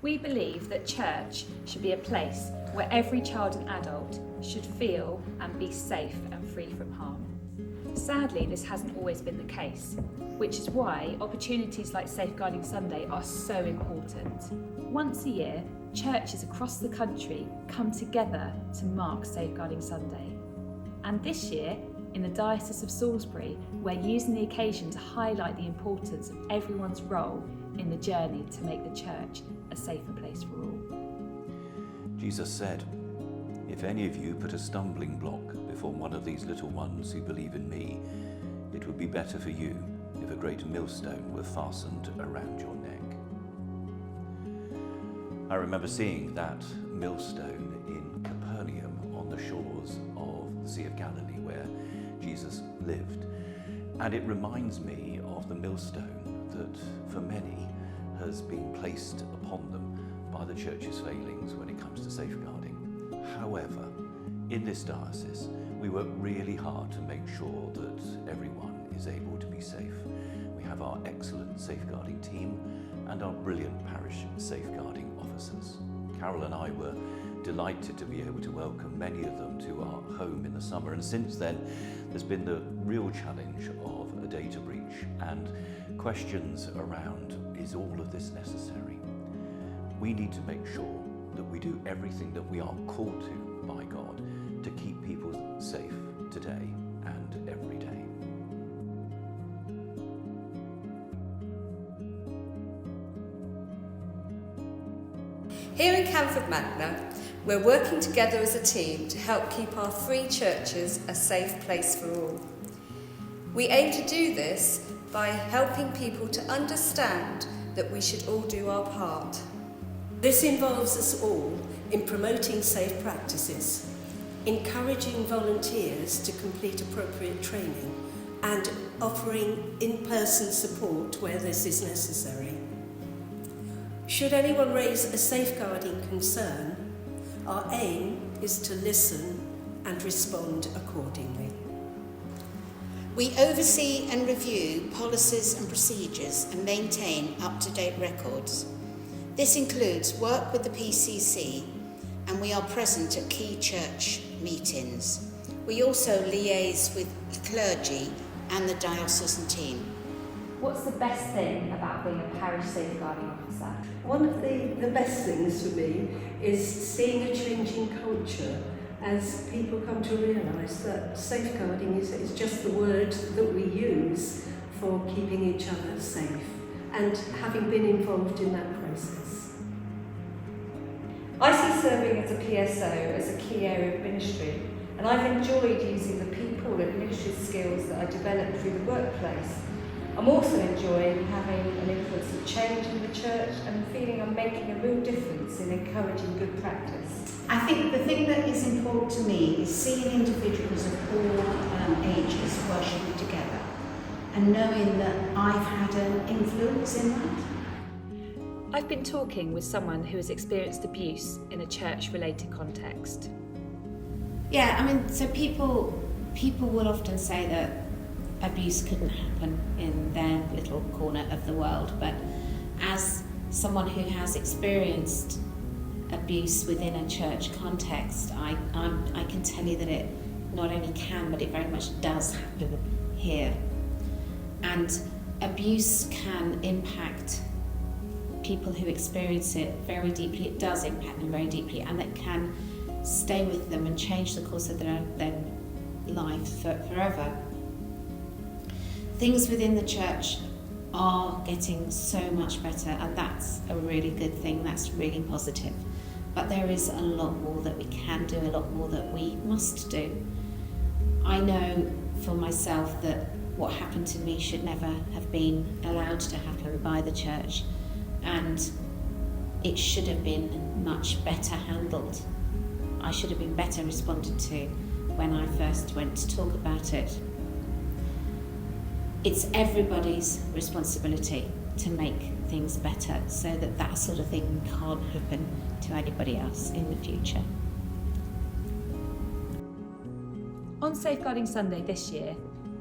We believe that church should be a place where every child and adult should feel and be safe and free from harm. Sadly, this hasn't always been the case, which is why opportunities like Safeguarding Sunday are so important. Once a year, churches across the country come together to mark Safeguarding Sunday. And this year, in the Diocese of Salisbury, we're using the occasion to highlight the importance of everyone's role in the journey to make the church a safer place for all. Jesus said, "If any of you put a stumbling block before one of these little ones who believe in me, it would be better for you if a great millstone were fastened around your neck." I remember seeing that millstone in Capernaum on the shores of the Sea of Galilee where Jesus lived. And it reminds me of the millstone that for many has been placed upon them by the church's failings when it comes to safeguarding. However, in this diocese, we work really hard to make sure that everyone is able to be safe. We have our excellent safeguarding team and our brilliant parish safeguarding officers. Carol and I were delighted to be able to welcome many of them to our home in the summer, and since then there's been the real challenge of a data breach and questions around, is all of this necessary? We need to make sure that we do everything that we are called to by God to keep people safe today and every day. Here in Camford Magna, we're working together as a team to help keep our free churches a safe place for all. We aim to do this by helping people to understand that we should all do our part. This involves us all in promoting safe practices, encouraging volunteers to complete appropriate training, and offering in-person support where this is necessary. Should anyone raise a safeguarding concern, our aim is to listen and respond accordingly. We oversee and review policies and procedures and maintain up-to-date records. This includes work with the PCC, and we are present at key church meetings. We also liaise with the clergy and the diocesan team. What's the best thing about being a parish safeguarding officer? One of the best things for me is seeing a changing culture as people come to realise that safeguarding is just the word that we use for keeping each other safe, and having been involved in that process. I see serving as a PSO as a key area of ministry, and I've enjoyed using the people and ministry skills that I developed through the workplace. I'm also enjoying having an influence of change in the church and feeling I'm making a real difference in encouraging good practice. I think the thing that is important to me is seeing individuals of all ages worshipping together and knowing that I've had an influence in that. I've been talking with someone who has experienced abuse in a church-related context. Yeah, I mean, so people will often say that abuse couldn't happen in their little corner of the world, but as someone who has experienced abuse within a church context, I can tell you that it not only can, but it very much does happen here. And abuse can impact people who experience it very deeply. It does impact them very deeply, and it can stay with them and change the course of their life forever. Things within the church are getting so much better, and that's a really good thing. That's really positive. But there is a lot more that we can do, a lot more that we must do. I know for myself that what happened to me should never have been allowed to happen by the church, and it should have been much better handled. I should have been better responded to when I first went to talk about it. It's everybody's responsibility to make things better so that that sort of thing can't happen to anybody else in the future. On Safeguarding Sunday this year,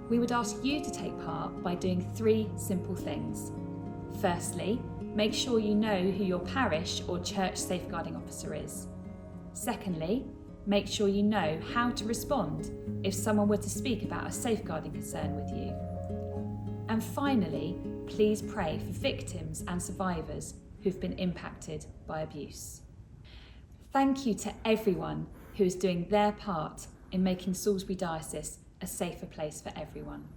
we would ask you to take part by doing 3 simple things. Firstly, make sure you know who your parish or church safeguarding officer is. Secondly, make sure you know how to respond if someone were to speak about a safeguarding concern with you. And finally, please pray for victims and survivors who've been impacted by abuse. Thank you to everyone who is doing their part in making Salisbury Diocese a safer place for everyone.